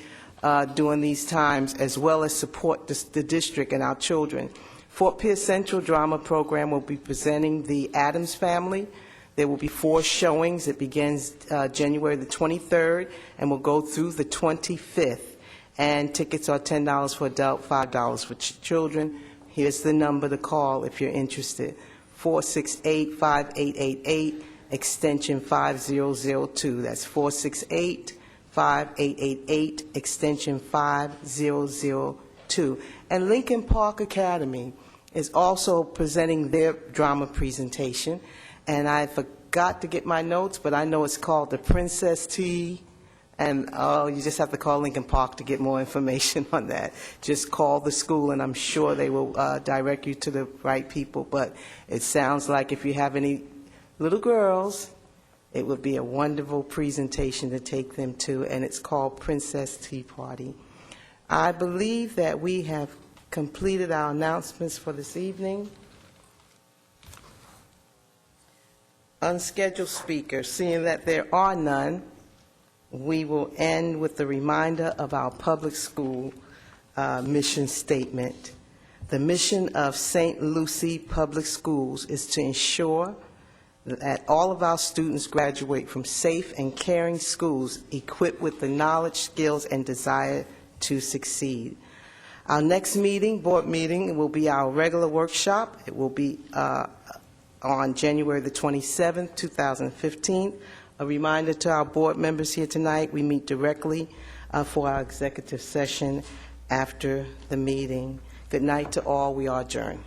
during these times, as well as support the district and our children. Fort Pierce Central Drama Program will be presenting The Addams Family. There will be 4 showings. It begins January the 23rd and will go through the 25th. And tickets are $10 for adult, $5 for children. Here's the number to call if you're interested, 468-5888, extension 5002. That's 468-5888, extension 5002. And Lincoln Park Academy is also presenting their drama presentation. And I forgot to get my notes, but I know it's called The Princess Tea. And you just have to call Lincoln Park to get more information on that. Just call the school, and I'm sure they will direct you to the right people. But it sounds like if you have any little girls, it would be a wonderful presentation to take them to, and it's called Princess Tea Party. I believe that we have completed our announcements for this evening. Unscheduled speakers, seeing that there are none, we will end with the reminder of our public school mission statement. The mission of St. Lucie Public Schools is to ensure that all of our students graduate from safe and caring schools equipped with the knowledge, skills, and desire to succeed. Our next meeting, board meeting, will be our regular workshop. It will be on January the 27th, 2015. A reminder to our board members here tonight, we meet directly for our executive session after the meeting. Good night to all. We are adjourned.